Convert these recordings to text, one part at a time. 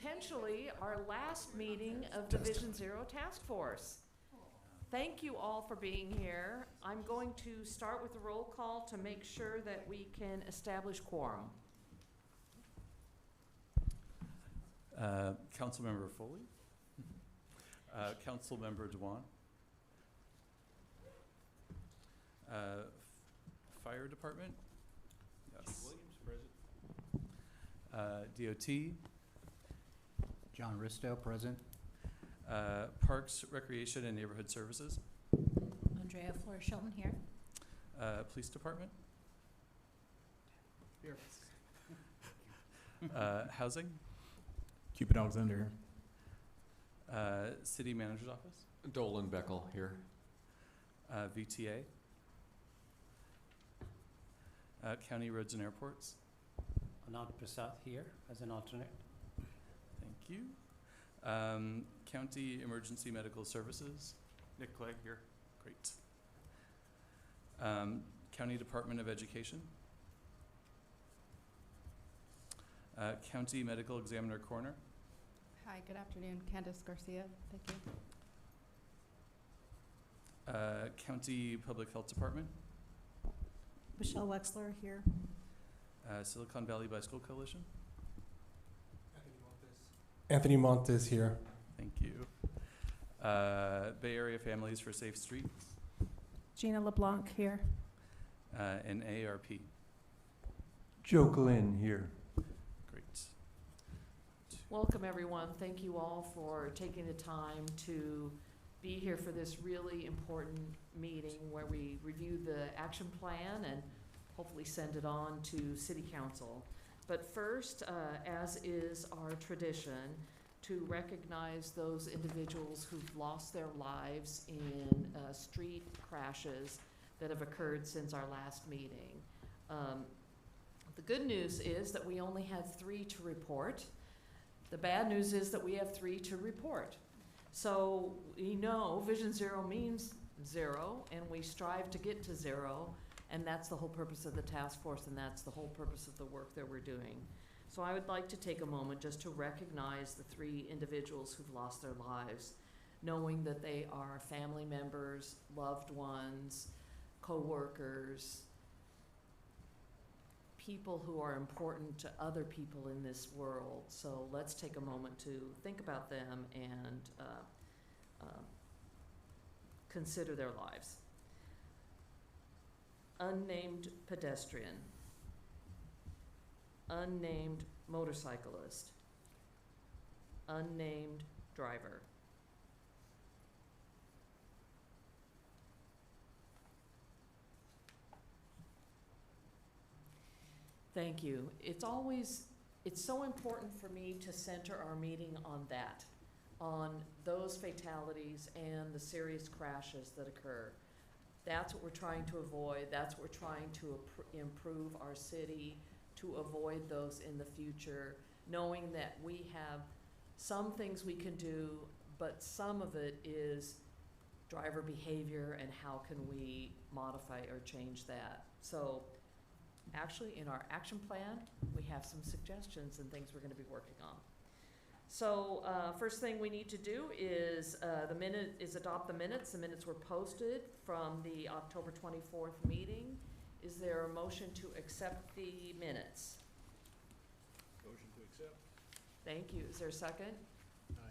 potentially our last meeting of the Vision Zero Task Force. Thank you all for being here. I'm going to start with a roll call to make sure that we can establish quorum. Councilmember Foley, Councilmember Dewan, Fire Department, yes. Williams, present. DOT, John Risto, present. Parks, Recreation, and Neighborhood Services, Andrea Flores-Shelton here. Police Department, Here. Housing, Cupid Alexander. City Manager's Office, Dolan Beckel here. VTA, County Roads and Airports. Anand Prasad here as an alternate. Thank you. County Emergency Medical Services. Nick Clay here. Great. County Department of Education. County Medical Examiner Coroner. Hi, good afternoon. Candace Garcia. Thank you. County Public Health Department. Michelle Wexler here. Silicon Valley Bicycle Coalition. Anthony Montes here. Thank you. Bay Area Families for Safe Streets. Gina LeBlanc here. And AARP. Joe Glenn here. Great. Welcome, everyone. Thank you all for taking the time to be here for this really important meeting where we review the action plan and hopefully send it on to City Council. But first, as is our tradition, to recognize those individuals who've lost their lives in street crashes that have occurred since our last meeting. The good news is that we only have 3 to report. The bad news is that we have 3 to report. So we know Vision Zero means 0, and we strive to get to 0, and that's the whole purpose of the task force, and that's the whole purpose of the work that we're doing. So I would like to take a moment just to recognize the 3 individuals who've lost their lives, knowing that they are family members, loved ones, co-workers, people who are important to other people in this world. So let's take a moment to think about them and consider their lives. Unnamed pedestrian, unnamed motorcyclist, unnamed driver. Thank you. It's so important for me to center our meeting on that, on those fatalities and the serious crashes that occur. That's what we're trying to avoid. That's what we're trying to improve our city, to avoid those in the future, knowing that we have some things we can do, but some of it is driver behavior and how can we modify or change that. So actually in our action plan, we have some suggestions and things we're going to be working on. So first thing we need to do is adopt the minutes. The minutes were posted from the October 24th meeting. Is there a motion to accept the minutes? Motion to accept. Thank you. Is there a second?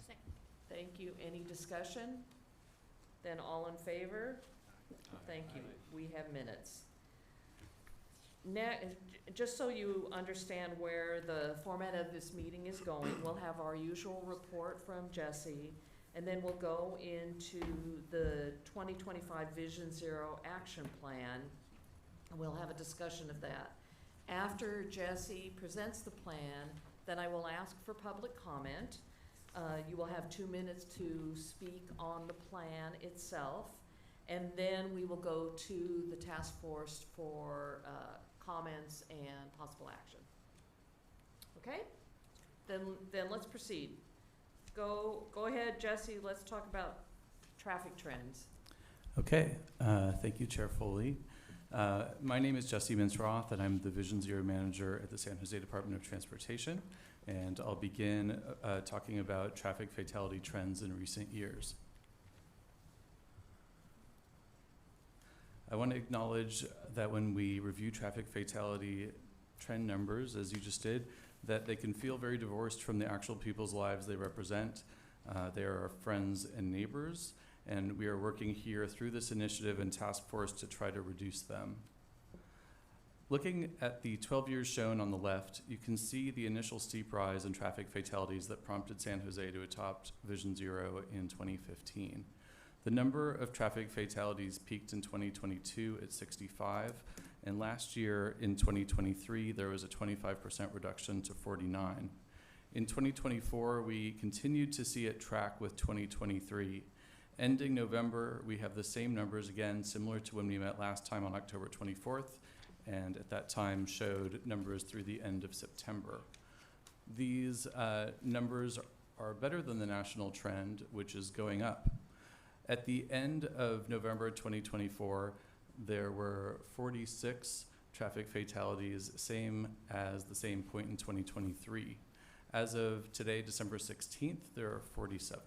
Second. Thank you. Any discussion? Then all in favor? Thank you. We have minutes. Just so you understand where the format of this meeting is going, we'll have our usual report from Jesse, and then we'll go into the 2025 Vision Zero Action Plan, and we'll have a discussion of that. After Jesse presents the plan, then I will ask for public comment. You will have 2 minutes to speak on the plan itself, and then we will go to the task force for comments and possible action. Okay? Then let's proceed. Go ahead, Jesse. Let's talk about traffic trends. Okay. Thank you, Chair Foley. My name is Jesse Minsroth, and I'm the Vision Zero Manager at the San Jose Department of Transportation. And I'll begin talking about traffic fatality trends in recent years. I want to acknowledge that when we review traffic fatality trend numbers, as you just did, that they can feel very divorced from the actual people's lives they represent. They are our friends and neighbors, and we are working here through this initiative and task force to try to reduce them. Looking at the 12 years shown on the left, you can see the initial steep rise in traffic fatalities that prompted San Jose to adopt Vision Zero in 2015. The number of traffic fatalities peaked in 2022 at 65, and last year in 2023, there was a 25% reduction to 49. In 2024, we continued to see it track with 2023. Ending November, we have the same numbers again, similar to when we met last time on October 24th, and at that time showed numbers through the end of September. These numbers are better than the national trend, which is going up. At the end of November 2024, there were 46 traffic fatalities, same as the same point in 2023. As of today, December 16th, there are 47.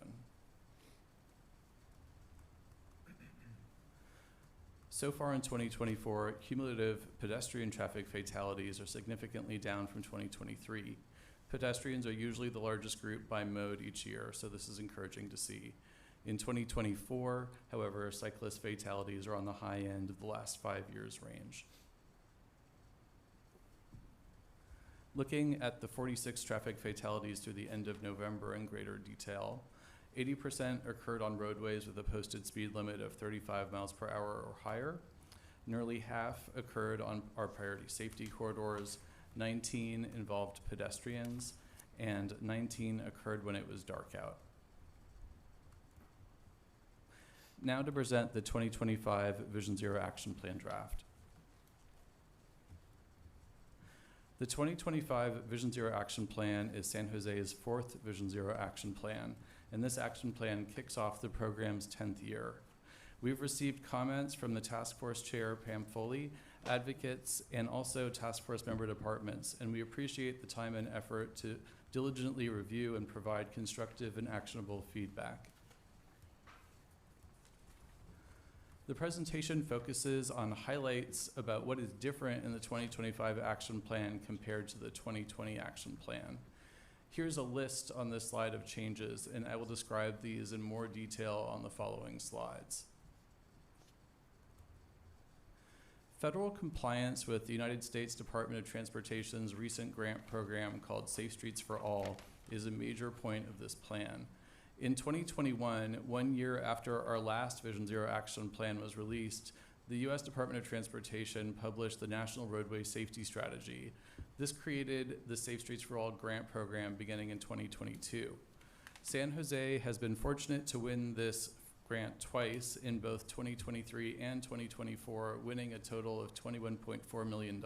So far in 2024, cumulative pedestrian traffic fatalities are significantly down from 2023. Pedestrians are usually the largest group by mode each year, so this is encouraging to see. In 2024, however, cyclist fatalities are on the high end of the last 5 years range. Looking at the 46 traffic fatalities through the end of November in greater detail, 80% occurred on roadways with a posted speed limit of 35 miles per hour or higher. Nearly half occurred on our priority safety corridors, 19 involved pedestrians, and 19 occurred when it was dark out. Now to present the 2025 Vision Zero Action Plan draft. The 2025 Vision Zero Action Plan is San Jose's fourth Vision Zero Action Plan, and this action plan kicks off the program's 10th year. We've received comments from the task force chair, Pam Foley, advocates, and also task force member departments, and we appreciate the time and effort to diligently review and provide constructive and actionable feedback. The presentation focuses on highlights about what is different in the 2025 action plan compared to the 2020 action plan. Here's a list on this slide of changes, and I will describe these in more detail on the following slides. Federal compliance with the United States Department of Transportation's recent grant program called Safe Streets for All is a major point of this plan. In 2021, 1 year after our last Vision Zero Action Plan was released, the U.S. Department of Transportation published the National Roadway Safety Strategy. This created the Safe Streets for All grant program beginning in 2022. San Jose has been fortunate to win this grant twice in both 2023 and 2024, winning a total of $21.4 million.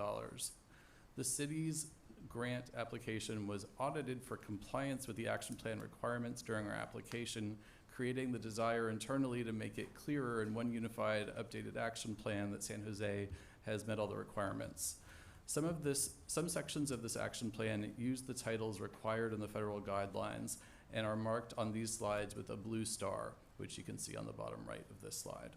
The city's grant application was audited for compliance with the action plan requirements during our application, creating the desire internally to make it clearer in one unified, updated action plan that San Jose has met all the requirements. Some sections of this action plan use the titles required in the federal guidelines and are marked on these slides with a blue star, which you can see on the bottom right of this slide.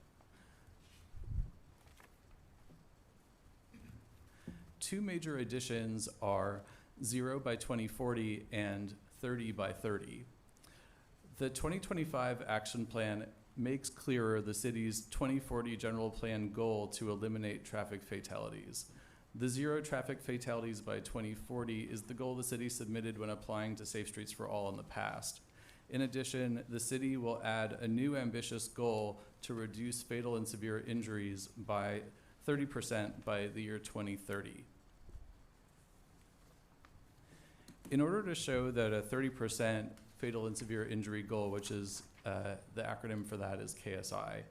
Two major additions are 0 by 2040 and 30 by 30. The 2025 action plan makes clearer the city's 2040 general plan goal to eliminate traffic fatalities. The 0 traffic fatalities by 2040 is the goal the city submitted when applying to Safe Streets for All in the past. In addition, the city will add a new ambitious goal to reduce fatal and severe injuries by 30% by the year 2030. In order to show that a 30% fatal and severe injury goal, which is the acronym for that is KSI,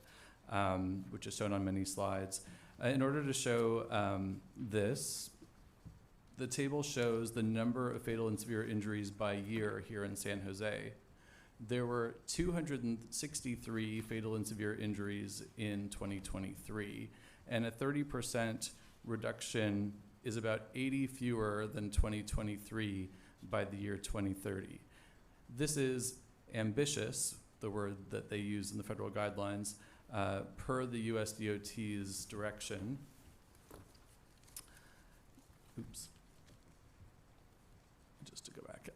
which is shown on many slides. In order to show this, the table shows the number of fatal and severe injuries by year here in San Jose. There were 263 fatal and severe injuries in 2023, and a 30% reduction is about 80 fewer than 2023. by the year 2030. This is ambitious, the word that they use in the federal guidelines, per the US DOT's direction. Oops. Just to go back.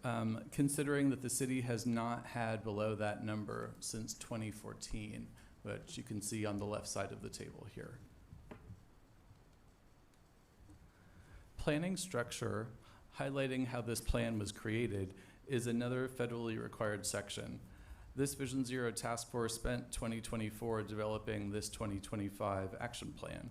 Considering that the city has not had below that number since 2014, which you can see on the left side of the table here. Planning structure, highlighting how this plan was created, is another federally required section. This Vision Zero task force spent 2024 developing this 2025 action plan.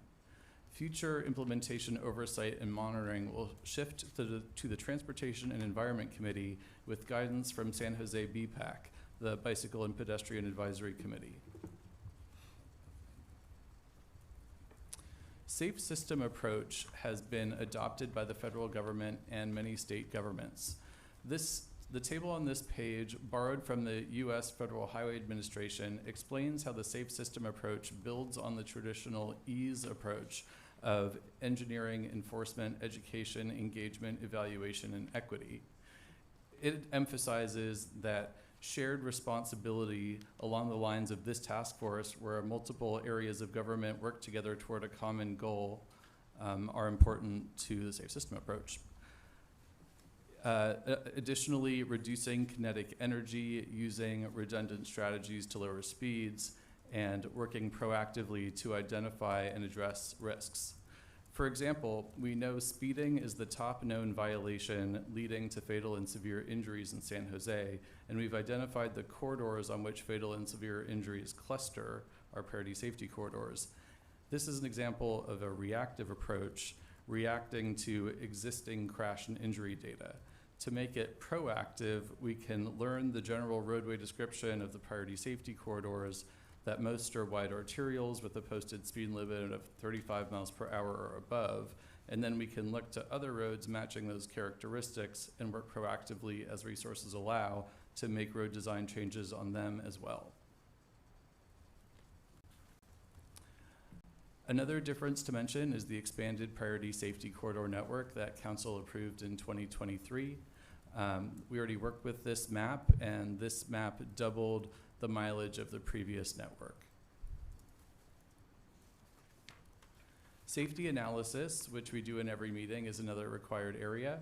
Future implementation oversight and monitoring will shift to the Transportation and Environment Committee with guidance from San Jose BPAC, the Bicycle and Pedestrian Advisory Committee. Safe system approach has been adopted by the federal government and many state governments. The table on this page, borrowed from the U.S. Federal Highway Administration, explains how the safe system approach builds on the traditional EASE approach of engineering, enforcement, education, engagement, evaluation, and equity. It emphasizes that shared responsibility along the lines of this task force, where multiple areas of government work together toward a common goal, are important to the safe system approach. Additionally, reducing kinetic energy, using redundant strategies to lower speeds, and working proactively to identify and address risks. For example, we know speeding is the top known violation leading to fatal and severe injuries in San Jose, and we've identified the corridors on which fatal and severe injuries cluster, our priority safety corridors. This is an example of a reactive approach, reacting to existing crash and injury data. To make it proactive, we can learn the general roadway description of the priority safety corridors, that most are wide arterials with a posted speed limit of 35 miles per hour or above, and then we can look to other roads matching those characteristics and work proactively as resources allow to make road design changes on them as well. Another difference to mention is the expanded priority safety corridor network that Council approved in 2023. We already worked with this map, and this map doubled the mileage of the previous network. Safety analysis, which we do in every meeting, is another required area.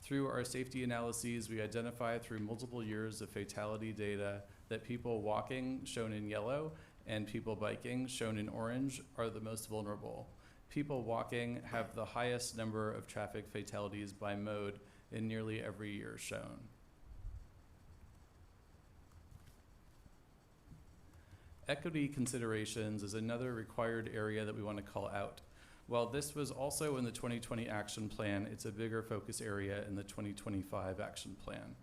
Through our safety analyses, we identify through multiple years of fatality data that people walking, shown in yellow, and people biking, shown in orange, are the most vulnerable. People walking have the highest number of traffic fatalities by mode in nearly every year shown. Equity considerations is another required area that we want to call out. While this was also in the 2020 action plan, it's a bigger focus area in the 2025 action plan.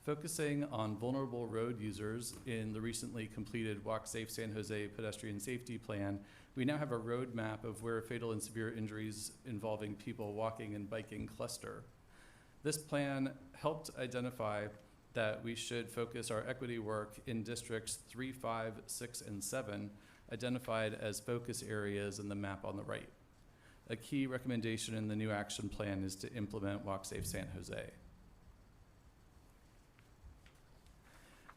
Focusing on vulnerable road users in the recently completed Walk Safe San Jose Pedestrian Safety Plan, we now have a roadmap of where fatal and severe injuries involving people walking and biking cluster. This plan helped identify that we should focus our equity work in districts 3, 5, 6, and 7, identified as focus areas in the map on the right. A key recommendation in the new action plan is to implement Walk Safe San Jose.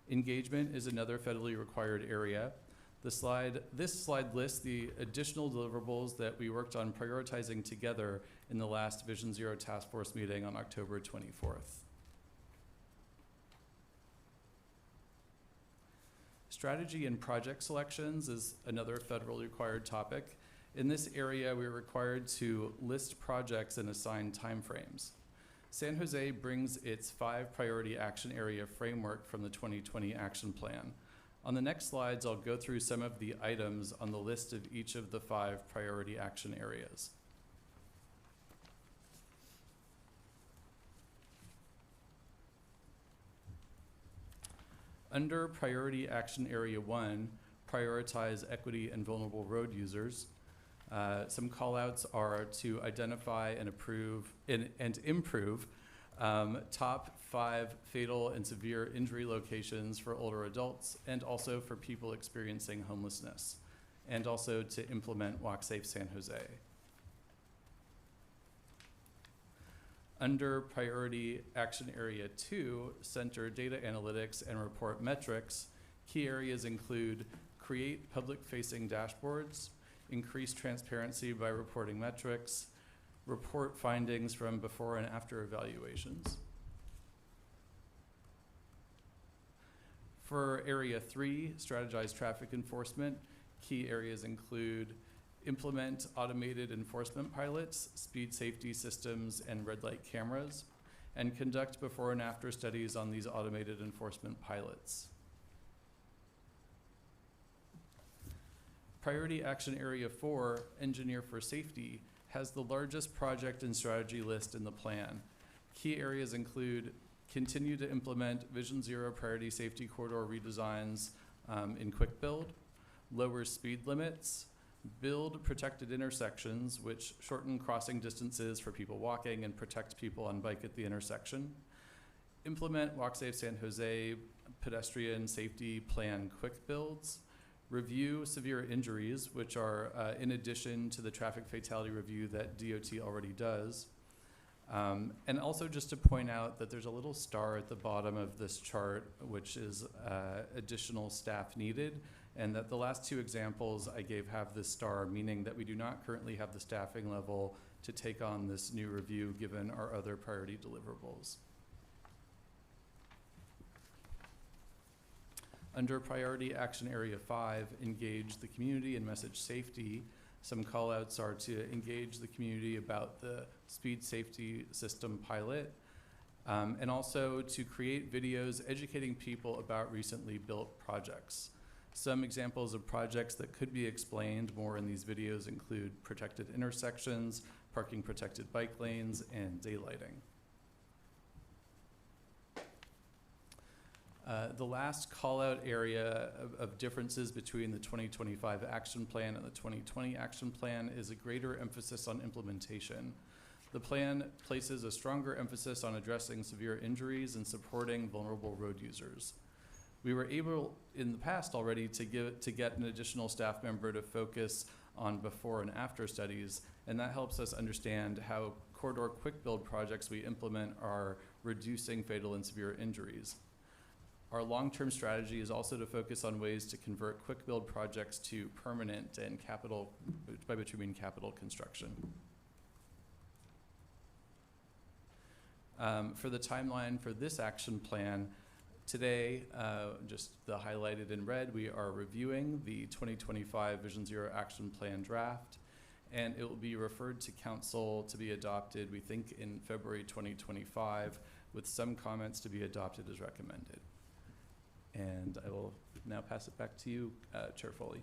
Engagement is another federally required area. This slide lists the additional deliverables that we worked on prioritizing together in the last Vision Zero Task Force meeting on October 24th. Strategy and project selections is another federally required topic. In this area, we're required to list projects and assign timeframes. San Jose brings its 5 priority action area framework from the 2020 action plan. On the next slides, I'll go through some of the items on the list of each of the 5 priority action areas. Under Priority Action Area 1, prioritize equity and vulnerable road users. Some call-outs are to identify and improve top 5 fatal and severe injury locations for older adults, and also for people experiencing homelessness, and also to implement Walk Safe San Jose. Under Priority Action Area 2, Center Data Analytics and Report Metrics, key areas include create public-facing dashboards, increase transparency by reporting metrics, report findings from before and after evaluations. For Area 3, strategize traffic enforcement, key areas include implement automated enforcement pilots, speed safety systems, and red light cameras, and conduct before and after studies on these automated enforcement pilots. Priority Action Area 4, Engineer for Safety, has the largest project and strategy list in the plan. Key areas include continue to implement Vision Zero priority safety corridor redesigns in quick build, lower speed limits, build protected intersections, which shorten crossing distances for people walking and protect people on bike at the intersection, implement Walk Safe San Jose pedestrian safety plan quick builds, review severe injuries, which are in addition to the traffic fatality review that DOT already does. And also just to point out that there's a little star at the bottom of this chart, which is additional staff needed, and that the last two examples I gave have this star, meaning that we do not currently have the staffing level to take on this new review given our other priority deliverables. Under Priority Action Area 5, engage the community in message safety. Some call-outs are to engage the community about the speed safety system pilot, and also to create videos educating people about recently built projects. Some examples of projects that could be explained more in these videos include protected intersections, parking protected bike lanes, and daylighting. The last call-out area of differences between the 2025 action plan and the 2020 action plan is a greater emphasis on implementation. The plan places a stronger emphasis on addressing severe injuries and supporting vulnerable road users. We were able in the past already to get an additional staff member to focus on before and after studies, and that helps us understand how corridor quick build projects we implement are reducing fatal and severe injuries. Our long-term strategy is also to focus on ways to convert quick build projects to permanent and capital, by which we mean capital construction. For the timeline for this action plan, today, just the highlighted in red, we are reviewing the 2025 Vision Zero Action Plan draft, and it will be referred to council to be adopted, we think, in February 2025, with some comments to be adopted as recommended. And I will now pass it back to you, Chair Foley.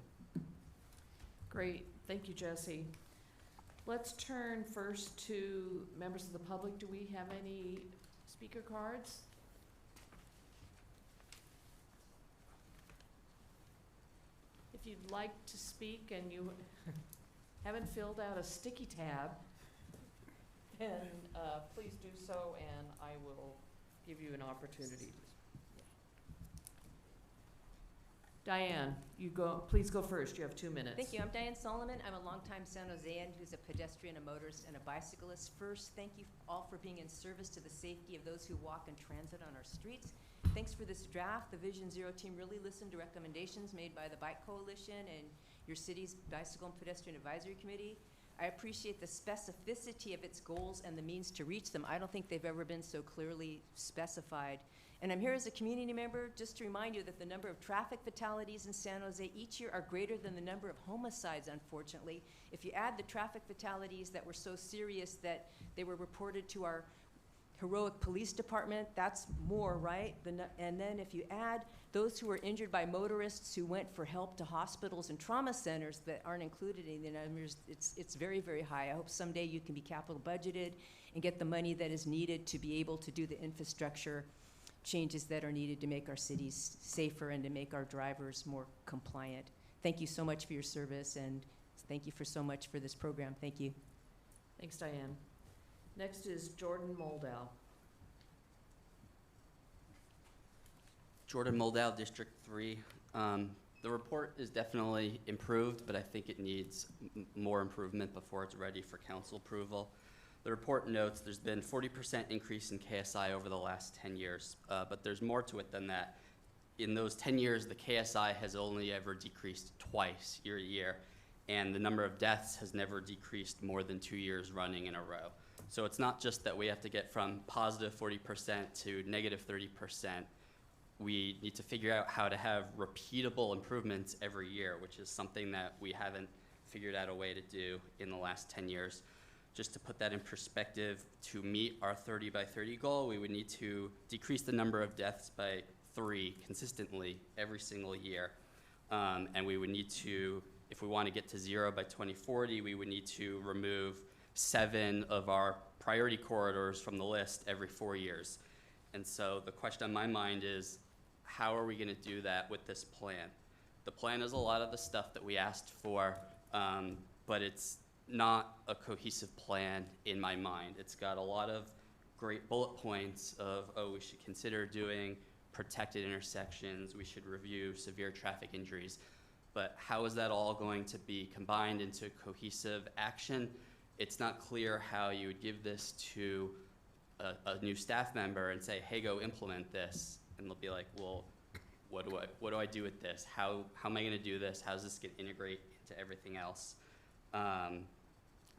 Great, thank you, Jesse. Let's turn first to members of the public. Do we have any speaker cards? If you'd like to speak and you haven't filled out a sticky tab, then please do so, and I will give you an opportunity. Diane, please go first. You have 2 minutes. Thank you. I'm Diane Solomon. I'm a longtime San Josean who's a pedestrian, a motorist, and a bicyclist. First, thank you all for being in service to the safety of those who walk and transit on our streets. Thanks for this draft. The Vision Zero team really listened to recommendations made by the Bike Coalition and your city's Bicycle and Pedestrian Advisory Committee. I appreciate the specificity of its goals and the means to reach them. I don't think they've ever been so clearly specified. And I'm here as a community member just to remind you that the number of traffic fatalities in San Jose each year are greater than the number of homicides, unfortunately. If you add the traffic fatalities that were so serious that they were reported to our heroic police department, that's more, right? And then if you add those who were injured by motorists who went for help to hospitals and trauma centers that aren't included in the numbers, it's very, very high. I hope someday you can be capital budgeted and get the money that is needed to be able to do the infrastructure changes that are needed to make our cities safer and to make our drivers more compliant. Thank you so much for your service, and thank you for so much for this program. Thank you. Thanks, Diane. Next is Jordan Moldow. Jordan Moldow, District 3. The report is definitely improved, but I think it needs more improvement before it's ready for council approval. The report notes there's been 40% increase in KSI over the last 10 years, but there's more to it than that. In those 10 years, the KSI has only ever decreased twice year to year, and the number of deaths has never decreased more than 2 years running in a row. So it's not just that we have to get from positive 40% to negative 30%. We need to figure out how to have repeatable improvements every year, which is something that we haven't figured out a way to do in the last 10 years. Just to put that in perspective, to meet our 30 by 30 goal, we would need to decrease the number of deaths by 3 consistently every single year. And we would need to, if we want to get to 0 by 2040, we would need to remove 7 of our priority corridors from the list every 4 years. And so the question on my mind is, how are we going to do that with this plan? The plan is a lot of the stuff that we asked for, but it's not a cohesive plan in my mind. It's got a lot of great bullet points of, oh, we should consider doing protected intersections, we should review severe traffic injuries. But how is that all going to be combined into cohesive action? It's not clear how you would give this to a new staff member and say, hey, go implement this. And they'll be like, well, what do I do with this? How am I gonna do this? How does this get integrate into everything else?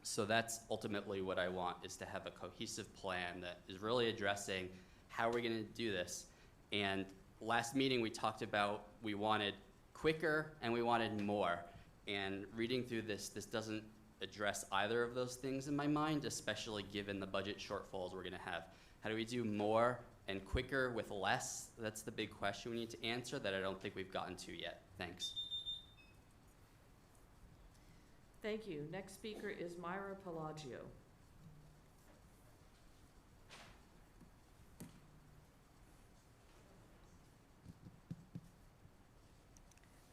So that's ultimately what I want, is to have a cohesive plan that is really addressing how are we gonna do this. And last meeting we talked about we wanted quicker and we wanted more. And reading through this doesn't address either of those things in my mind, especially given the budget shortfalls we're gonna have. How do we do more and quicker with less? That's the big question we need to answer that I don't think we've gotten to yet. Thanks. Thank you. Next speaker is Myra Pelagio.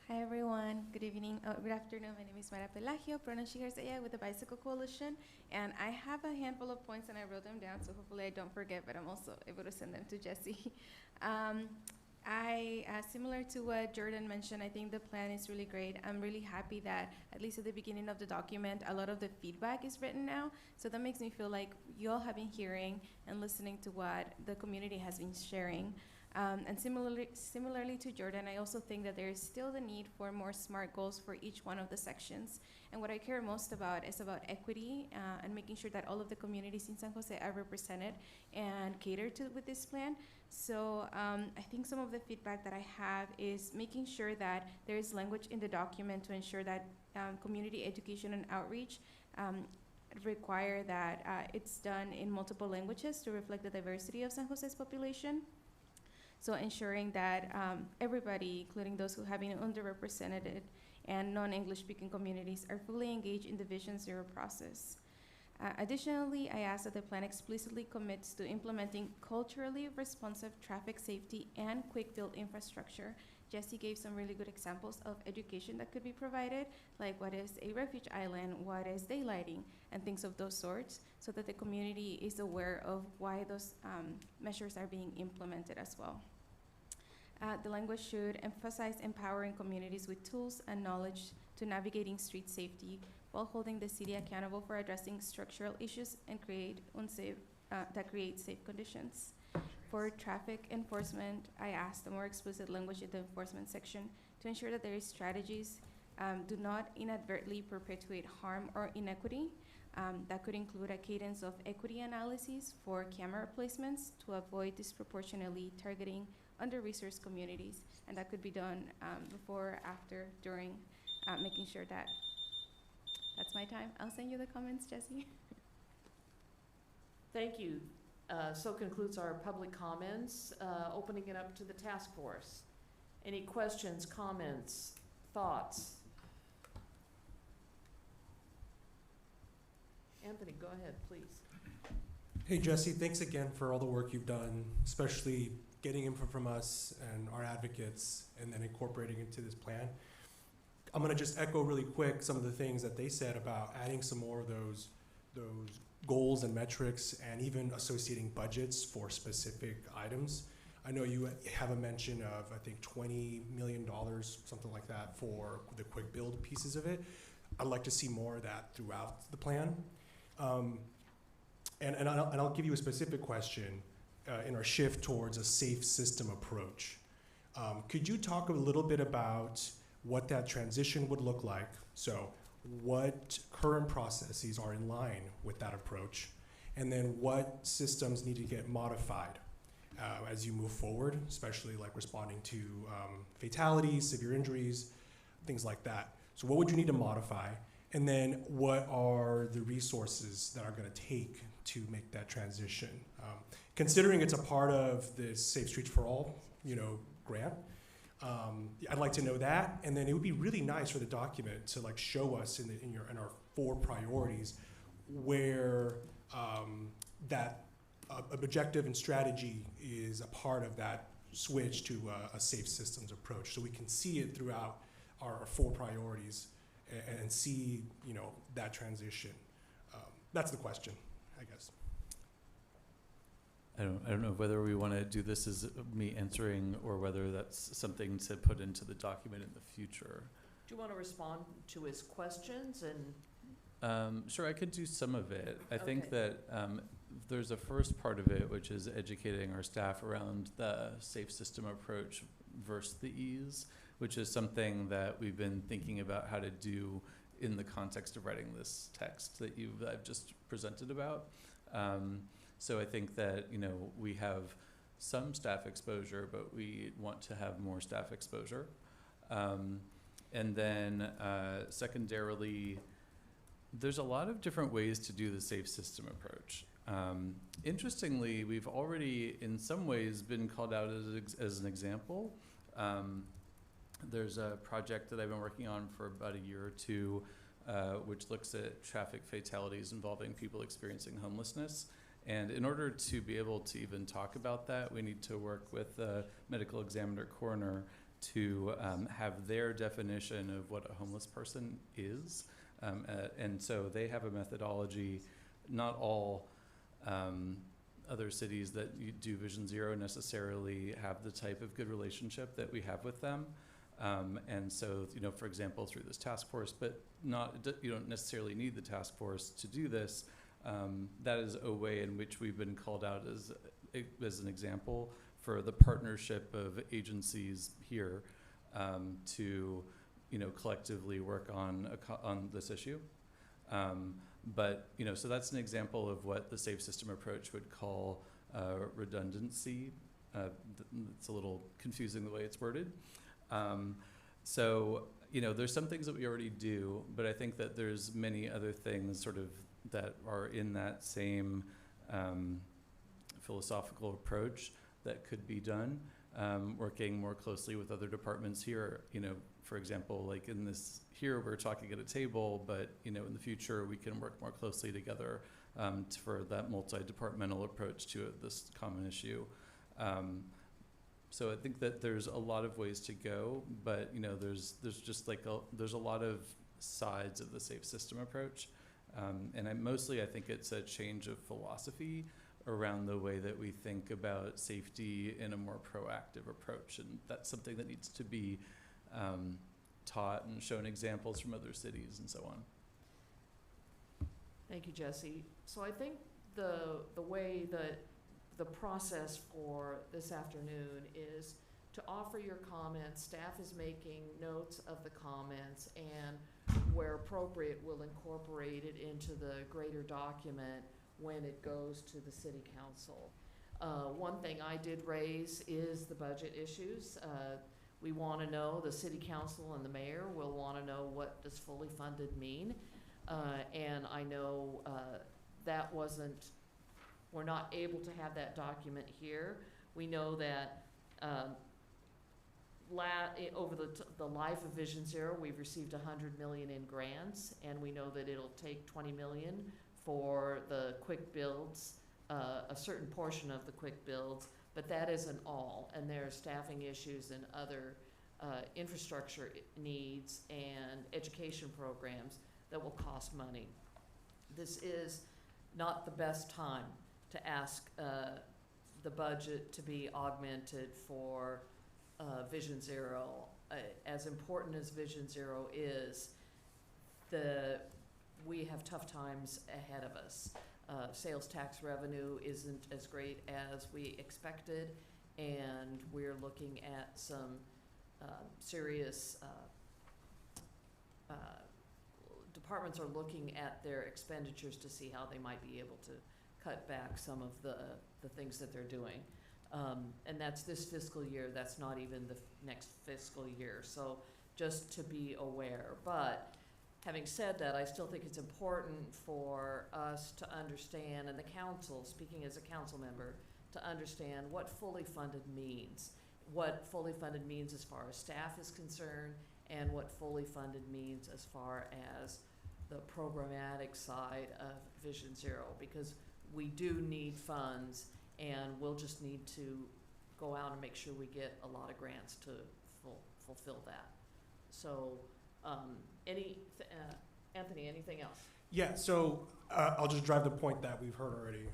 Hi everyone, good evening, good afternoon. My name is Mara Pelagio, pronouns she, her, ella, with the Bicycle Coalition. And I have a handful of points and I wrote them down, so hopefully I don't forget, but I'm also able to send them to Jesse. Similar to what Jordan mentioned, I think the plan is really great. I'm really happy that, at least at the beginning of the document, a lot of the feedback is written now. So that makes me feel like you all have been hearing and listening to what the community has been sharing. And similarly to Jordan, I also think that there is still the need for more SMART goals for each one of the sections. And what I care most about is about equity and making sure that all of the communities in San Jose are represented and catered to with this plan. So I think some of the feedback that I have is making sure that there is language in the document to ensure that community education and outreach require that it's done in multiple languages to reflect the diversity of San Jose's population. So ensuring that everybody, including those who have been underrepresented and non-English speaking communities, are fully engaged in the Vision Zero process. Additionally, I ask that the plan explicitly commits to implementing culturally responsive traffic safety and quick build infrastructure. Jesse gave some really good examples of education that could be provided, like what is a refuge island, what is daylighting, and things of those sorts, so that the community is aware of why those measures are being implemented as well. The language should emphasize empowering communities with tools and knowledge to navigating street safety while holding the city accountable for addressing structural issues and create safe conditions. For traffic enforcement, I asked a more explicit language in the enforcement section to ensure that there is strategies do not inadvertently perpetuate harm or inequity. That could include a cadence of equity analyses for camera placements to avoid disproportionately targeting under-resourced communities. And that could be done before, after, during, making sure that that's my time. I'll send you the comments, Jesse. Thank you. So concludes our public comments. Opening it up to the task force. Any questions, comments, thoughts? Anthony, go ahead, please. Hey, Jesse, thanks again for all the work you've done, especially getting input from us and our advocates and then incorporating into this plan. I'm gonna just echo really quick some of the things that they said about adding some more of those goals and metrics and even associating budgets for specific items. I know you have a mention of, I think, $20 million, something like that, for the quick build pieces of it. I'd like to see more of that throughout the plan. And I'll give you a specific question in our shift towards a safe system approach. Could you talk a little bit about what that transition would look like? So what current processes are in line with that approach? And then what systems need to get modified as you move forward, especially like responding to fatalities, severe injuries, things like that. So what would you need to modify? And then what are the resources that are going to take to make that transition? Considering it's a part of the Safe Streets for All, grant, I'd like to know that. And then it would be really nice for the document to like show us in our 4 priorities where that objective and strategy is a part of that switch to a safe systems approach, so we can see it throughout our 4 priorities and see that transition. That's the question, I guess. I don't know whether we want to do this as me answering or whether that's something to put into the document in the future. Do you want to respond to his questions and? Sure, I could do some of it. I Okay. think that there's a first part of it, which is educating our staff around the safe system approach versus the ease, which is something that we've been thinking about how to do in the context of writing this text that I've just presented about. So I think that, we have some staff exposure, but we want to have more staff exposure. And then secondarily, there's a lot of different ways to do the safe system approach. Interestingly, we've already, in some ways, been called out as an example. There's a project that I've been working on for about a year or 2, which looks at traffic fatalities involving people experiencing homelessness. And in order to be able to even talk about that, we need to work with the medical examiner coroner to have their definition of what a homeless person is. And so they have a methodology. Not all other cities that do Vision Zero necessarily have the type of good relationship that we have with them. And so, for example, through this task force, but you don't necessarily need the task force to do this. That is a way in which we've been called out as an example for the partnership of agencies here to, collectively work on this issue. But, so that's an example of what the safe system approach would call redundancy. It's a little confusing the way it's worded. So, there's some things that we already do, but I think that there's many other things sort of that are in that same philosophical approach that could be done, working more closely with other departments here. For example, like in this here, we're talking at a table, but in the future we can work more closely together for that multi-departmental approach to this common issue. So I think that there's a lot of ways to go, but there's just like there's a lot of sides of the safe system approach. And I think it's a change of philosophy around the way that we think about safety in a more proactive approach. And that's something that needs to be taught and shown examples from other cities and so on. Thank you, Jesse. So I think the way that the process for this afternoon is to offer your comments. Staff is making notes of the comments, and where appropriate, we'll incorporate it into the greater document when it goes to the city council. One thing I did raise is the budget issues. We want to know, the city council and the mayor will want to know, what does fully funded mean? And I know that we're not able to have that document here. We know that over the life of Vision Zero, we've received $100 million in grants, and we know that it'll take $20 million for the quick builds, a certain portion of the quick builds, but that isn't all, and there are staffing issues and other infrastructure needs and education programs that will cost money. This is not the best time to ask the budget to be augmented for Vision Zero. As important as Vision Zero is, we have tough times ahead of us. sales tax revenue isn't as great as we expected, and we're looking at some serious departments are looking at their expenditures to see how they might be able to cut back some of the things that they're doing. And that's this fiscal year, that's not even the next fiscal year, so just to be aware. But having said that, I still think it's important for us to understand, and the council, speaking as a council member, to understand what fully funded means. What fully funded means as far as staff is concerned, and what fully funded means as far as the programmatic side of Vision Zero, because we do need funds, and we'll just need to go out and make sure we get a lot of grants to fulfill that. So, Anthony, anything else? Yeah, so I'll just drive the point that we've heard already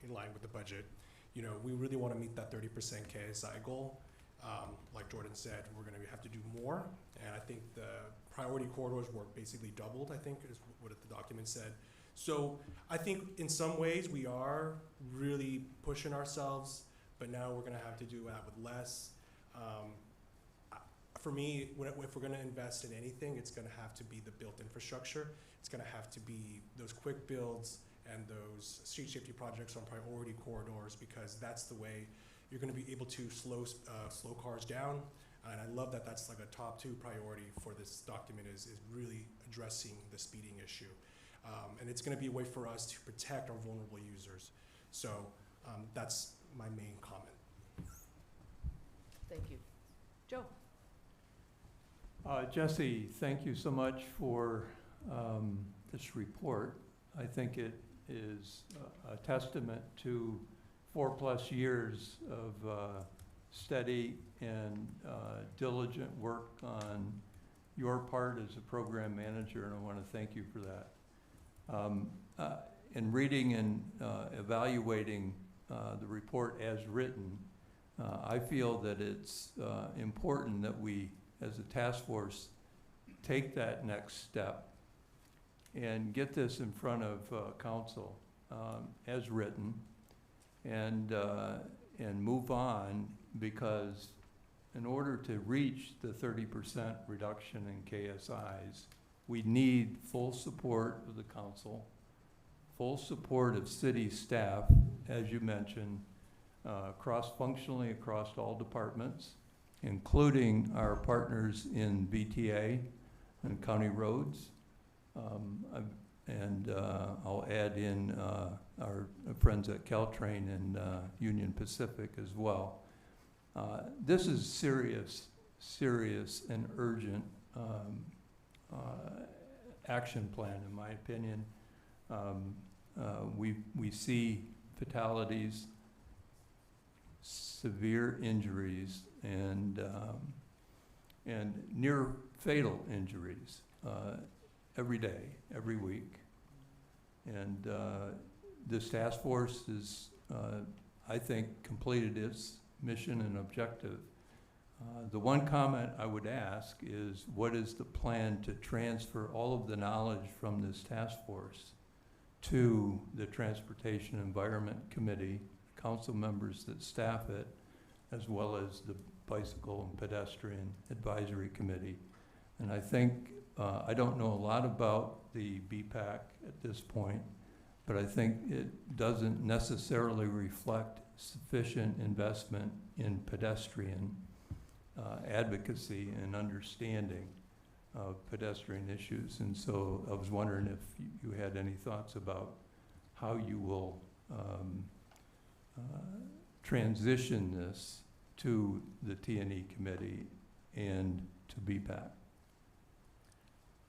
in line with the budget. You know, we really want to meet that 30% KSI goal. Like Jordan said, we're going to have to do more, and I think the priority corridors were basically doubled, I think is what the document said. So I think in some ways we are really pushing ourselves, but now we're going to have to do that with less. For me, if we're going to invest in anything, it's going to have to be the built infrastructure. It's going to have to be those quick builds and those street safety projects on priority corridors, because that's the way you're going to be able to slow cars down. And I love that that's like a top 2 priority for this document is really addressing the speeding issue. And it's going to be a way for us to protect our vulnerable users. So that's my main comment. Thank you. Joe? Jesse, thank you so much for this report. I think it is a testament to 4+ years of steady and diligent work on your part as a program manager, and I want to thank you for that. In reading and evaluating the report as written, I feel that it's important that we, as a task force, take that next step and get this in front of council as written, and move on, because in order to reach the 30% reduction in KSIs, we need full support of the council, full support of city staff, as you mentioned, cross-functionally across all departments, including our partners in BTA and county roads. I'll add in our friends at Caltrain and Union Pacific as well. This is serious and urgent action plan, in my opinion. We see fatalities, severe injuries, and near fatal injuries every day, every week. And this task force is, I think, completed its mission and objective. The one comment I would ask is, what is the plan to transfer all of the knowledge from this task force to the Transportation Environment Committee, council members that staff it, as well as the Bicycle and Pedestrian Advisory Committee? And I think, I don't know a lot about the BPAC at this point, but I think it doesn't necessarily reflect sufficient investment in pedestrian advocacy and understanding of pedestrian issues. And so I was wondering if you had any thoughts about how you will transition this to the T&E committee and to BPAC.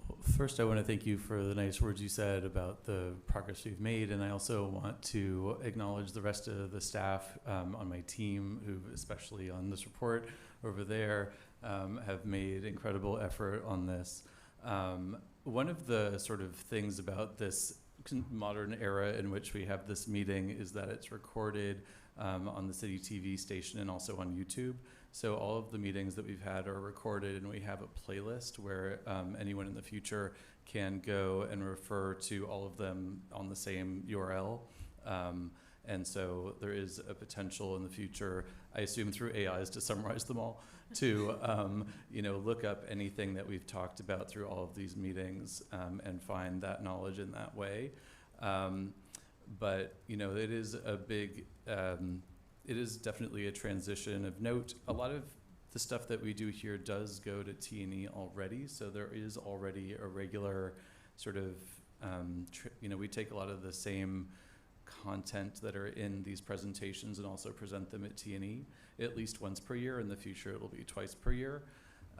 Well, first, I want to thank you for the nice words you said about the progress we've made, and I also want to acknowledge the rest of the staff on my team, who, especially on this report over there, have made incredible effort on this. One of the sort of things about this modern era in which we have this meeting is that it's recorded on the city TV station and also on YouTube. So all of the meetings that we've had are recorded, and we have a playlist where anyone in the future can go and refer to all of them on the same URL. And so there is a potential in the future, I assume through AIs to summarize them all, to look up anything that we've talked about through all of these meetings and find that knowledge in that way. But it is a big, it is definitely a transition of note. A lot of the stuff that we do here does go to T&E already, so there is already a regular sort of, we take a lot of the same content that are in these presentations and also present them at T&E at least once per year. In the future, it'll be twice per year.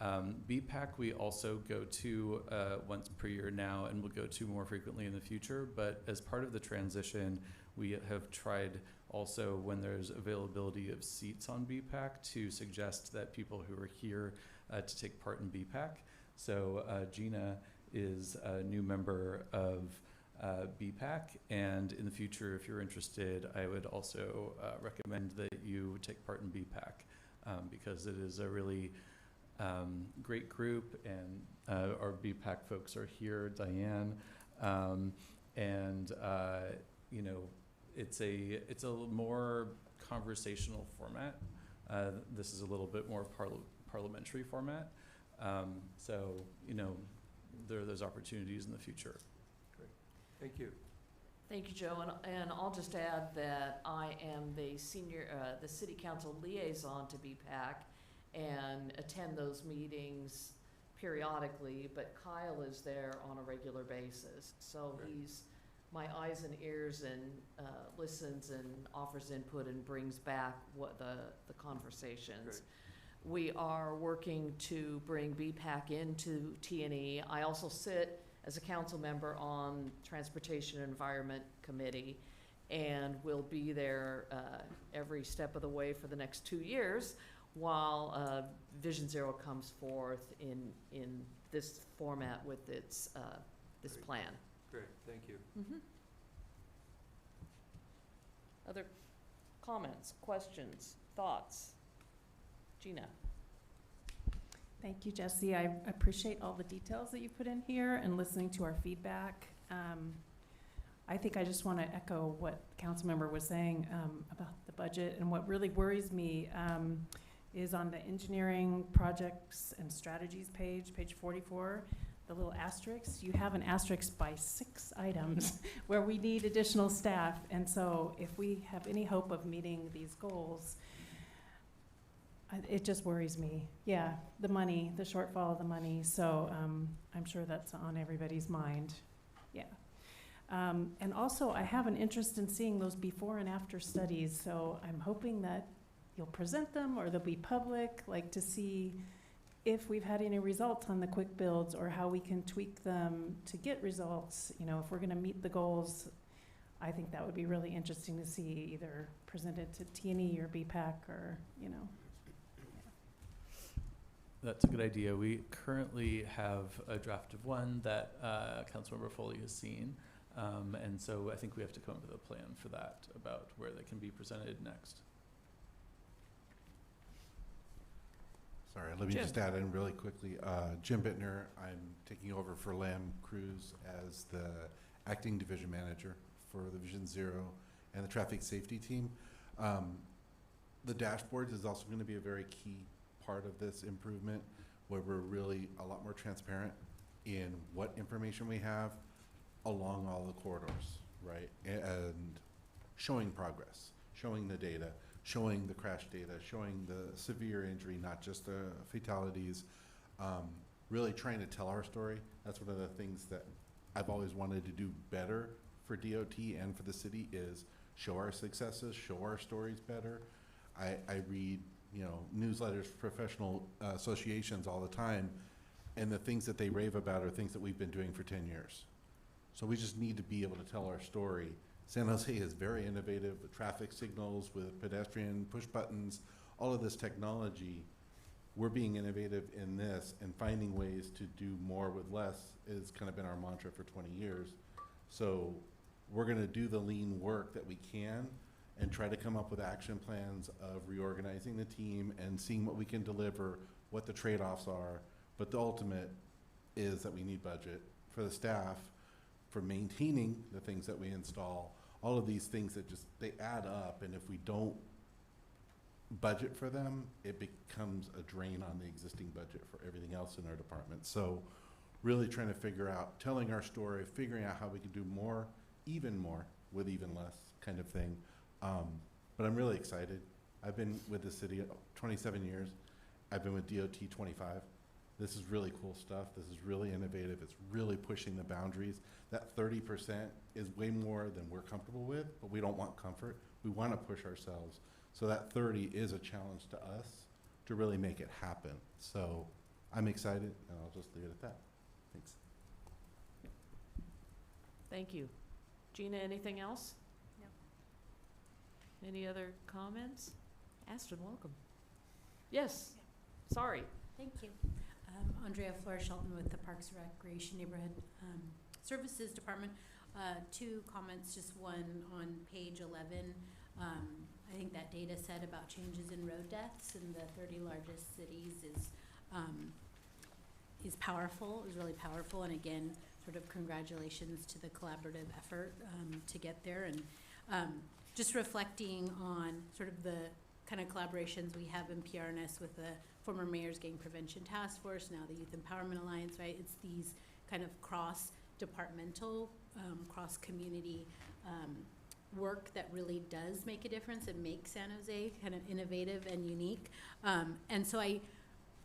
BPAC we also go to once per year now, and we'll go to more frequently in the future. But as part of the transition, we have tried also, when there's availability of seats on BPAC, to suggest that people who are here to take part in BPAC. So Gina is a new member of BPAC, and in the future, if you're interested, I would also recommend that you take part in BPAC because it is a really great group, and our BPAC folks are here, Diane, and it's a more conversational format. This is a little bit more parliamentary format, so there's opportunities in the future. Thank you. Thank you, Joe. And I'll just add that I am the city council liaison to BPAC and attend those meetings periodically, but Kyle is there on a regular basis. So Great. He's my eyes and ears and listens and offers input and brings back what the conversations. Great. We are working to bring BPAC into T&E. I also sit as a council member on Transportation and Environment Committee, and will be there every step of the way for the next 2 years while Vision Zero comes forth in this format with its this Great. plan. Great, thank you. Mm-hmm. Other comments, questions, thoughts? Gina? Thank you, Jesse. I appreciate all the details that you put in here and listening to our feedback. I think I just want to echo what the council member was saying about the budget, and what really worries me is on the engineering projects and strategies page 44, the little asterisks. You have an asterisk by 6 items where we need additional staff, and so if we have any hope of meeting these goals, it just worries me. Yeah, the money, the shortfall of the money. So I'm sure that's on everybody's mind. Yeah. And also, I have an interest in seeing those before and after studies. So I'm hoping that you'll present them, or they'll be public, like to see if we've had any results on the quick builds, or how we can tweak them to get results. If we're going to meet the goals, I think that would be really interesting to see, either presented to T&E or BPAC, or That's a good idea. We currently have a draft of one that Councilmember Foley has seen. And so I think we have to come up with a plan for that, about where they can be presented next. Sorry, let me Jim. just add in really quickly. Jim Bittner, I'm taking over for Lam Cruz as the acting division manager for the Vision Zero and the traffic safety team. The dashboards is also going to be a very key part of this improvement, where we're really a lot more transparent in what information we have along all the corridors, right? And showing progress, showing the data, showing the crash data, showing the severe injury, not just the fatalities, really trying to tell our story. That's one of the things that I've always wanted to do better for DOT and for the city, is show our successes, show our stories better. I read newsletters, professional associations all the time, and the things that they rave about are things that we've been doing for 10 years. So we just need to be able to tell our story. San Jose is very innovative with traffic signals, with pedestrian push buttons, all of this technology. We're being innovative in this, and finding ways to do more with less has kind of been our mantra for 20 years. So we're going to do the lean work that we can, and try to come up with action plans of reorganizing the team and seeing what we can deliver, what the trade-offs are. But the ultimate is that we need budget for the staff, for maintaining the things that we install, all of these things that just, they add up, and if we don't budget for them, it becomes a drain on the existing budget for everything else in our department. So really trying to figure out, telling our story, figuring out how we can do more, even more, with even less kind of thing. But I'm really excited. I've been with the city 27 years. I've been with DOT 25. This is really cool stuff. This is really innovative. It's really pushing the boundaries. That 30% is way more than we're comfortable with, but we don't want comfort. We want to push ourselves. So that 30 is a challenge to us to really make it happen. So I'm excited, and I'll just leave it at that. Thanks. Thank you. Gina, anything else? No. Any other comments? Aston, welcome. Yes, sorry. Thank you. Andrea Flores-Shelton with the Parks and Recreation Neighborhood Services Department. Two comments, just one on page 11. I think that data set about changes in road deaths in the 30 largest cities is powerful, is really powerful. And again, sort of congratulations to the collaborative effort to get there. And just reflecting on sort of the kind of collaborations we have in PRNS with the former Mayor's Gang Prevention Task Force, now the Youth Empowerment Alliance, right? It's these kind of cross-departmental, cross-community work that really does make a difference and make San Jose kind of innovative and unique. And so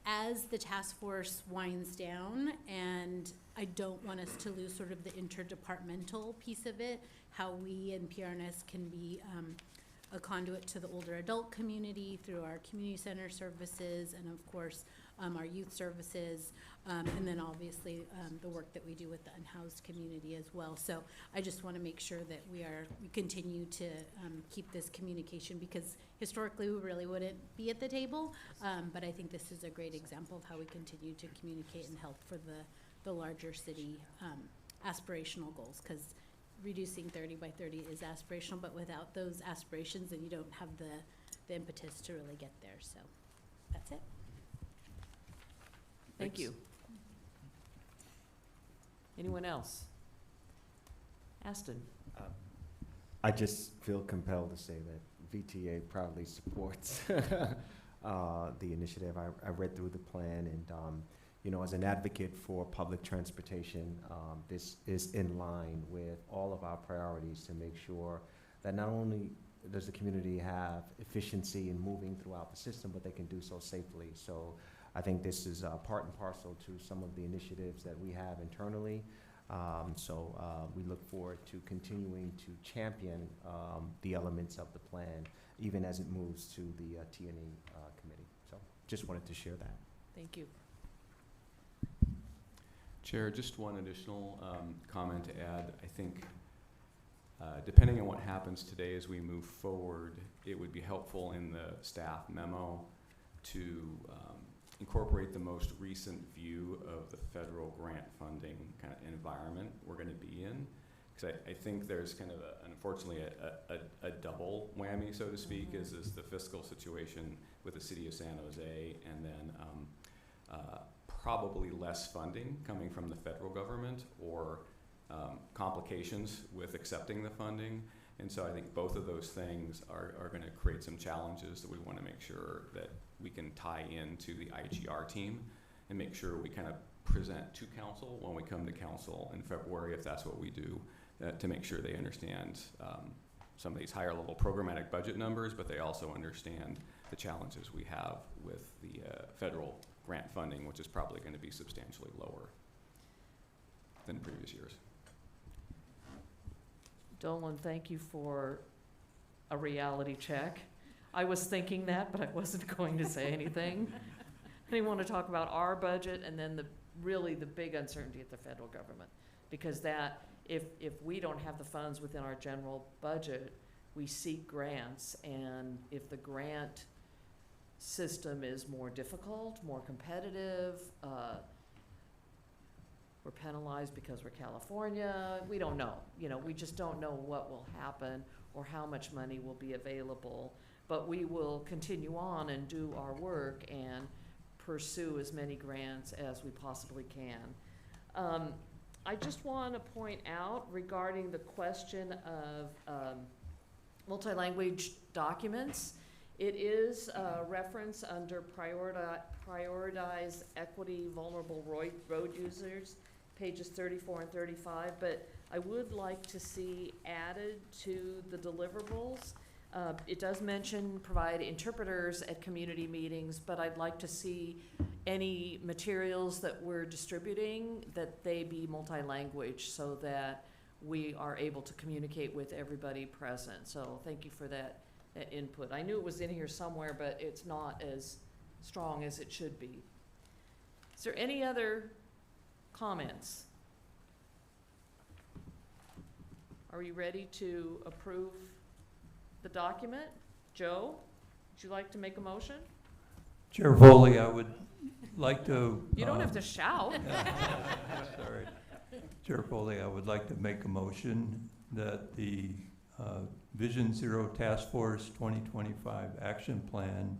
as the task force winds down, and I don't want us to lose sort of the interdepartmental piece of it, how we in PRNS can be a conduit to the older adult community through our community center services and of course our youth services, and then obviously the work that we do with the unhoused community as well. So I just want to make sure that we continue to keep this communication, because historically we really wouldn't be at the table, but I think this is a great example of how we continue to communicate and help for the larger city aspirational goals, because reducing 30 by 30 is aspirational, but without those aspirations, then you don't have the impetus to really get there. So that's it. Thank you. Anyone else? Aston? I just feel compelled to say that VTA proudly supports the initiative. I read through the plan, and you know, as an advocate for public transportation, this is in line with all of our priorities to make sure that not only does the community have efficiency in moving throughout the system, but they can do so safely. So I think this is part and parcel to some of the initiatives that we have internally. So we look forward to continuing to champion the elements of the plan, even as it moves to the T&E committee. So just wanted to share that. Thank you. Chair, just one additional comment to add. I think depending on what happens today as we move forward, it would be helpful in the staff memo to incorporate the most recent view of the federal grant funding kind of environment we're going to be in. Because I think there's kind of, unfortunately, a double whammy, so to speak, is the fiscal situation with the city of San Jose, and then probably less funding coming from the federal government, or complications with accepting the funding. And so I think both of those things are going to create some challenges that we want to make sure that we can tie into the IGR team and make sure we kind of present to council when we come to council in February, if that's what we do, to make sure they understand some of these higher level programmatic budget numbers, but they also understand the challenges we have with the federal grant funding, which is probably going to be substantially lower than previous years. Dolan, thank you for a reality check. I was thinking that, but I wasn't going to say anything. I didn't want to talk about our budget and then really the big uncertainty at the federal government, because that if we don't have the funds within our general budget, we seek grants, and if the grant system is more difficult, more competitive, we're penalized because we're California. We don't know. You know, we just don't know what will happen or how much money will be available. But we will continue on and do our work and pursue as many grants as we possibly can. I just want to point out regarding the question of multi-language documents, it is referenced under prioritize equity vulnerable road users, pages 34 and 35, but I would like to see added to the deliverables. It does mention provide interpreters at community meetings, but I'd like to see any materials that we're distributing, that they be multi-language so that we are able to communicate with everybody present. So thank you for that input. I knew it was in here somewhere, but it's not as strong as it should be. Is there any other comments? Are you ready to approve the document? Joe, would you like to make a motion? Chair Foley, I would like to. You don't have to shout. Sorry. Chair Foley, I would like to make a motion that the Vision Zero Task Force 2025 Action Plan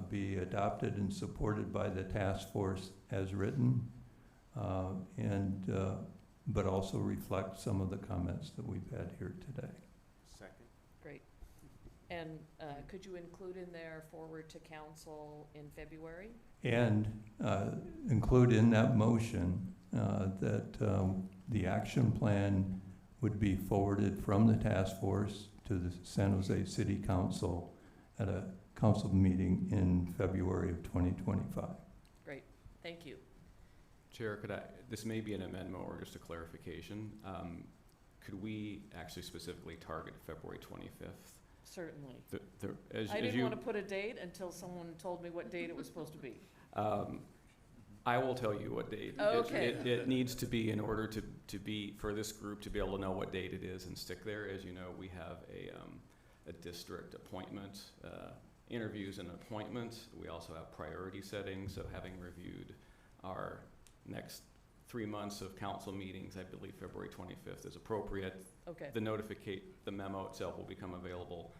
be adopted and supported by the task force as written, but also reflect some of the comments that we've had here today. Second. Great. And could you include in there forward to council in February? And include in that motion that the action plan would be forwarded from the task force to the San Jose City Council at a council meeting in February of 2025. Great, thank you. Chair, this may be an amendment or just a clarification. Could we actually specifically target February 25th? Certainly. I I didn't want to put a date until someone told me what date it was supposed to be. I will tell you what date. Okay. It needs to be in order to be, for this group to be able to know what date it is and stick there. As you know, we have a district appointment, interviews and appointments. We also have priority setting. So having reviewed our next 3 months of council meetings, I believe February 25th is appropriate. Okay. The memo itself will become available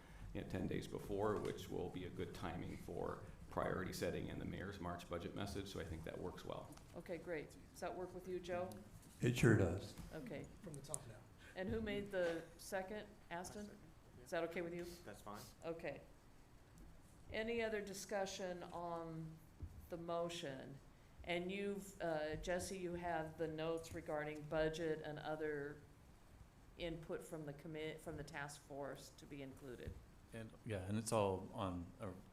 10 days before, which will be a good timing for priority setting and the mayor's March budget message, so I think that works well. Okay, great. Does that work with you, Joe? It sure does. Okay. From the top now. And who made the second? Aston? Is that okay with you? That's fine. Okay. Any other discussion on the motion? And you've, Jesse, you have the notes regarding budget and other input from the task force to be included. And yeah, and it's all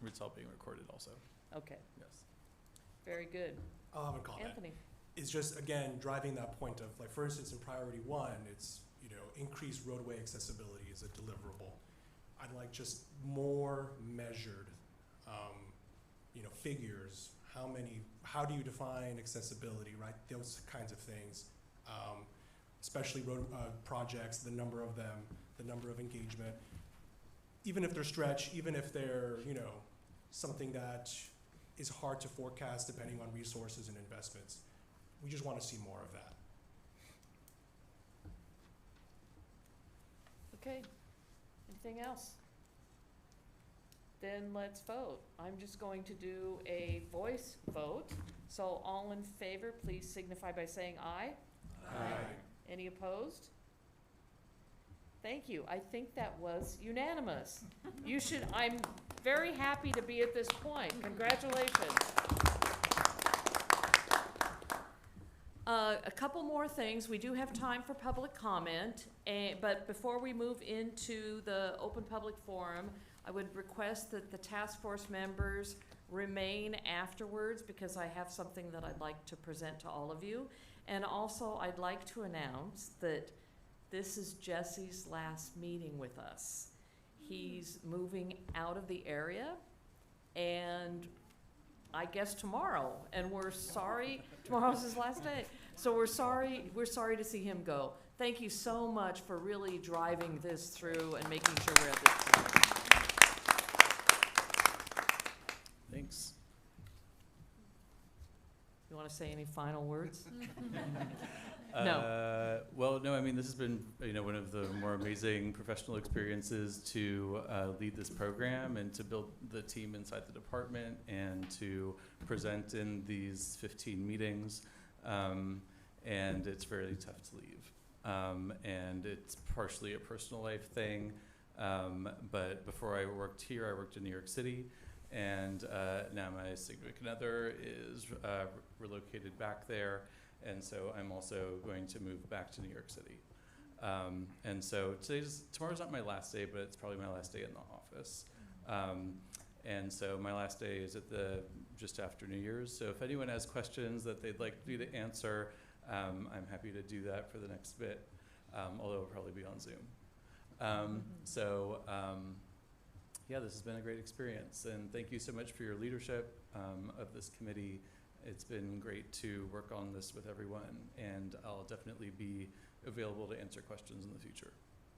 it's all being recorded also. Okay, Yes. very good. I'll have a comment. Anthony? It's just, again, driving that point of, like, for instance, in priority one, it's, increased roadway accessibility is a deliverable. I'd like just more measured, figures. How do you define accessibility, right? Those kinds of things, especially road projects, the number of them, the number of engagement. Even if they're stretched, even if they're, something that is hard to forecast depending on resources and investments. We just want to see more of that. Okay, anything else? Then let's vote. I'm just going to do a voice vote. So all in favor, please signify by saying aye. Aye. Any opposed? Thank you. I think that was unanimous. I'm very happy to be at this point. Congratulations. A couple more things. We do have time for public comment, but before we move into the open public forum, I would request that the task force members remain afterwards because I have something that I'd like to present to all of you. And also, I'd like to announce that this is Jesse's last meeting with us. He's moving out of the area, and I guess tomorrow, and we're sorry, tomorrow's his last day. So we're sorry to see him go. Thank you so much for really driving this through and making sure we're at this point. Thanks. You want want to say any final words? No. Well, no, I mean, this has been, one of the more amazing professional experiences to lead this program and to build the team inside the department and to present in these 15 meetings. And it's very tough to leave. And it's partially a personal life thing. But before I worked here, I worked in New York City. And now my significant other is relocated back there. And so I'm also going to move back to New York City. And so tomorrow's not my last day, but it's probably my last day in the office. And so my last day is just after New Year's. So if anyone has questions that they'd like me to answer, I'm happy to do that for the next bit, although it'll probably be on Zoom. Yeah, this has been a great experience. And thank you so much for your leadership of this committee. It's been great to work on this with everyone, and I'll definitely be available to answer questions in the future.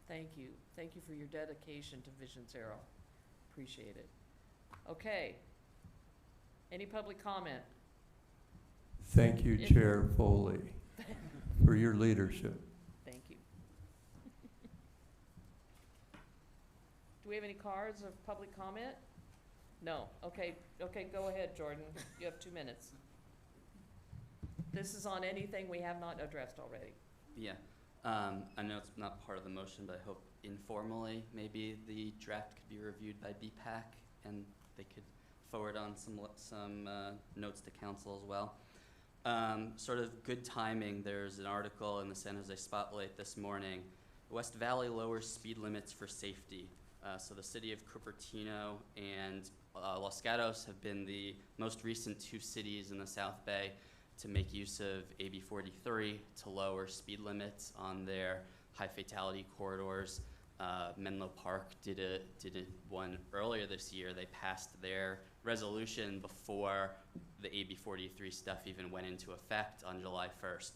Thank you. Thank you for your dedication to Vision Zero. Appreciate it. Okay. Any public comment? Thank you, Chair Foley, for your leadership. Thank you. Do we have any cards of public comment? No. Okay, go ahead, Jordan. You have 2 minutes. This is on anything we have not addressed already. Yeah. I know it's not part of the motion, but I hope informally maybe the draft could be reviewed by BPAC and they could forward on some notes to council as well. Sort of good timing, there's an article in the San Jose Spotlight this morning. West Valley lowers speed limits for safety. So the city of Cupertino and Los Gatos have been the most recent 2 cities in the South Bay to make use of AB 43 to lower speed limits on their high fatality corridors. Menlo Park did one earlier this year. They passed their resolution before the AB 43 stuff even went into effect on July 1st.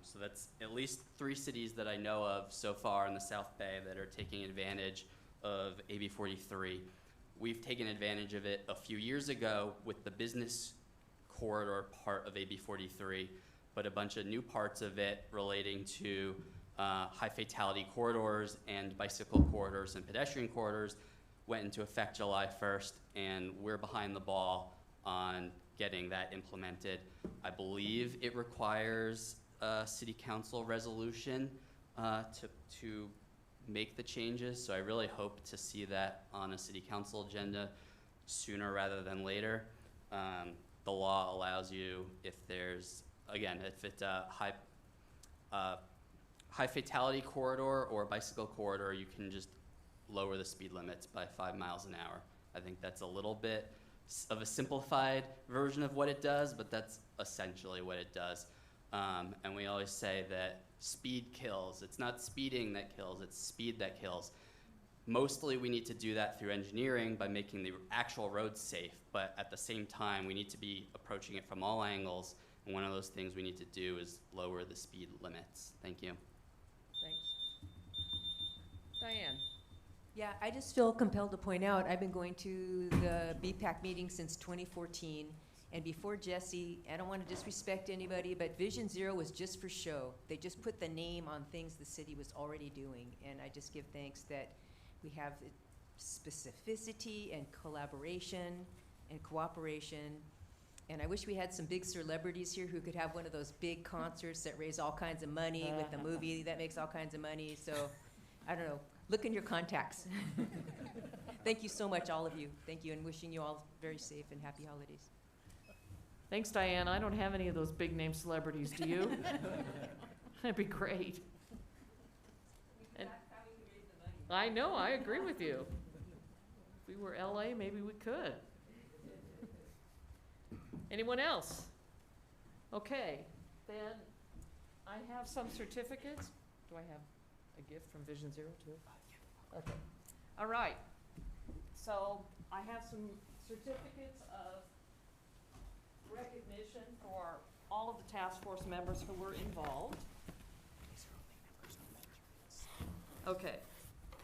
So that's at least 3 cities that I know of so far in the South Bay that are taking advantage of AB 43. We've taken advantage of it a few years ago with the business corridor part of AB 43, but a bunch of new parts of it relating to high fatality corridors and bicycle corridors and pedestrian corridors went into effect July 1st, and we're behind the ball on getting that implemented. I believe it requires a city council resolution to make the changes, so I really hope to see that on a city council agenda sooner rather than later. The law allows you, if there's, again, if it's a high fatality corridor or bicycle corridor, you can just lower the speed limits by 5 miles an hour. I think that's a little bit of a simplified version of what it does, but that's essentially what it does. And we always say that speed kills. It's not speeding that kills, it's speed that kills. Mostly we need to do that through engineering by making the actual roads safe, but at the same time we need to be approaching it from all angles, and one of those things we need to do is lower the speed limits. Thank you. Thanks. Diane. Yeah, I just feel compelled to point out, I've been going to the BPAC meeting since 2014, and before Jesse, I don't want to disrespect anybody, but Vision Zero was just for show. They just put the name on things the city was already doing, and I just give thanks that we have specificity and collaboration and cooperation. And I wish we had some big celebrities here who could have one of those big concerts that raise all kinds of money with the movie that makes all kinds of money. So, I don't know, look in your contacts. Thank you so much, all of you. Thank you, and wishing you all very safe and happy holidays. Thanks, Diane. I don't have any of those big name celebrities, do you? That'd be great. And I know, I agree with you. If we were LA, maybe we could. Anyone else? Okay, then I have some certificates. Do I have a gift from Vision Zero too? Okay. All right. So I have some certificates of recognition for all of the task force members who were involved. Okay.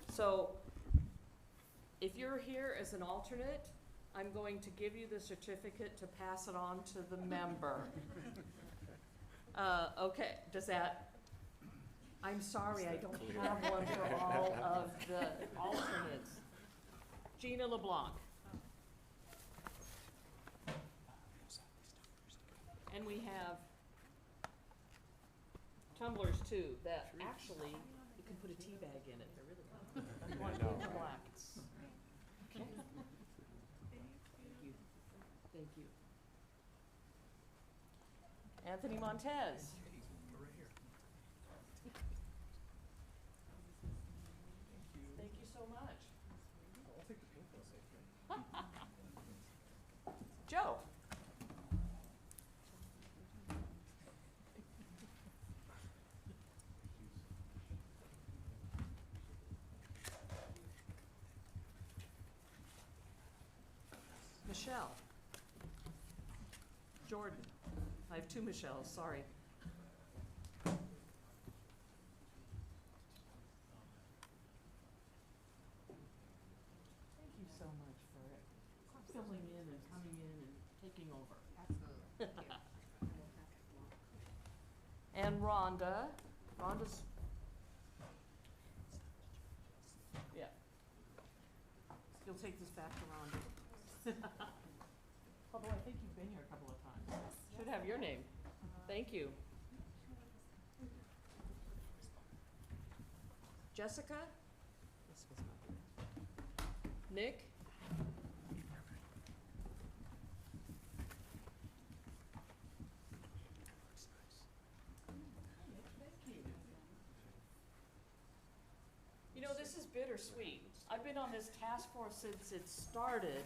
So if you're here as an alternate, I'm going to give you the certificate to pass it on to the member. Okay, does that, I'm sorry, I don't have one for all of the alternates. Gina LeBlanc. And we have tumblers too, that actually, you can put a tea bag in it, they're really good. One in black. Okay. Thank you. Thank you. Anthony Montez. Thank you so much. Joe. Michelle. Jordan. I have two Michelles, sorry. Thank you so much for filling in and coming in and taking over. Absolutely. And Rhonda. Rhonda's. Yeah. You'll take this back to Rhonda. Although I think you've been here a couple of times. Should have your name. Thank you. Jessica? Jessica's not here. Nick? You know, this is bittersweet. I've been on this task force since it started,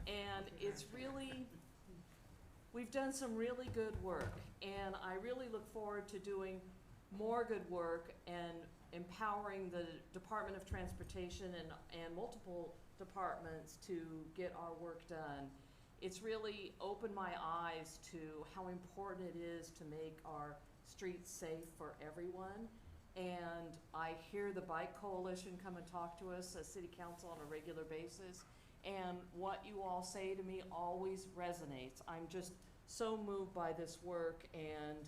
and it's really, we've done some really good work, and I really look forward to doing more good work and empowering the Department of Transportation and multiple departments to get our work done. It's really opened my eyes to how important it is to make our streets safe for everyone. And I hear the Bike Coalition come and talk to us as City Council on a regular basis. And what you all say to me always resonates. I'm just so moved by this work, and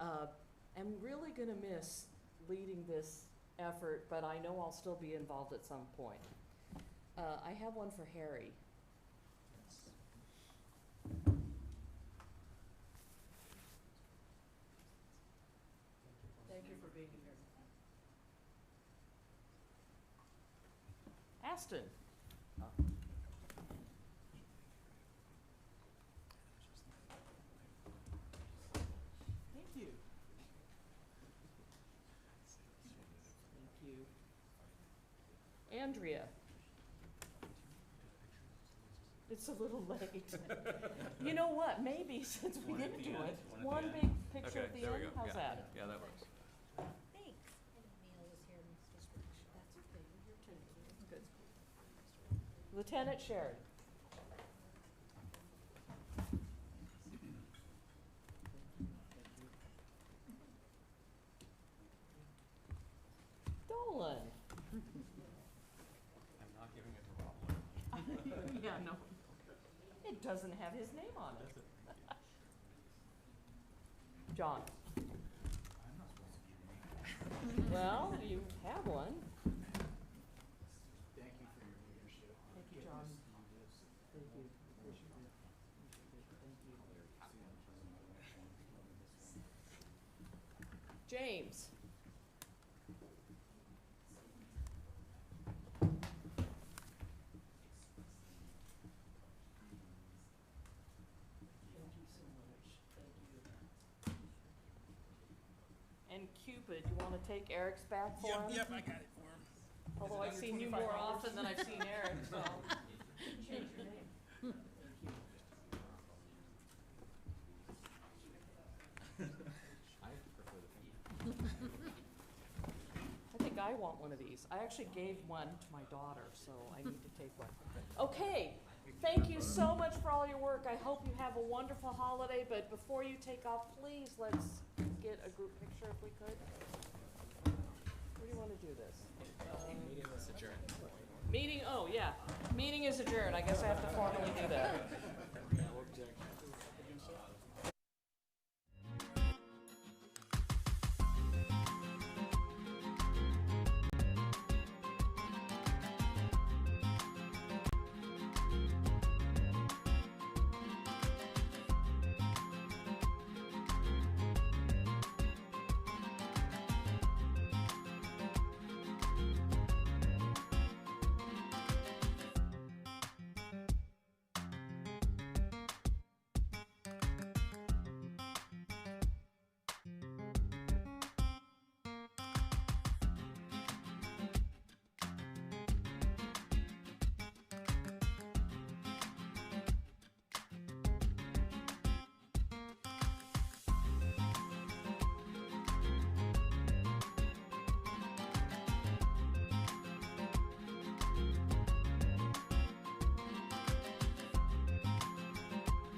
I'm really gonna miss leading this effort, but I know I'll still be involved at some point. I have one for Harry. Thank you for being here. Aston. Thank you. Thank you. Andrea. It's a little late. You know what, maybe since we didn't do it, one big picture at the end, how's that? Yeah, that works. Thanks. Neil was here, Mr. That's okay. Good. Lieutenant Sheridan. Dolan. I'm not giving it to Rob. Yeah, no. It doesn't have his name on it. John. I'm not supposed to give names. Well, you have one. Thank you for your leadership. Thank you, John. Thank you. Appreciate it. Thank you. James. Thank you so much. Thank you. And Cupid, you want to take Eric's back for him? Yep, I got it for him. Although I've seen you more often than I've seen Eric, so. Change your name. Thank you. I prefer the pink. I think I want one of these. I actually gave one to my daughter, so I need to take one. Okay, thank you so much for all your work. I hope you have a wonderful holiday, but before you take off, please, let's get a group picture if we could. Where do you want to do this? Meeting was adjourned. Meeting, oh, yeah. Meeting is adjourned. I guess I have to formally do that.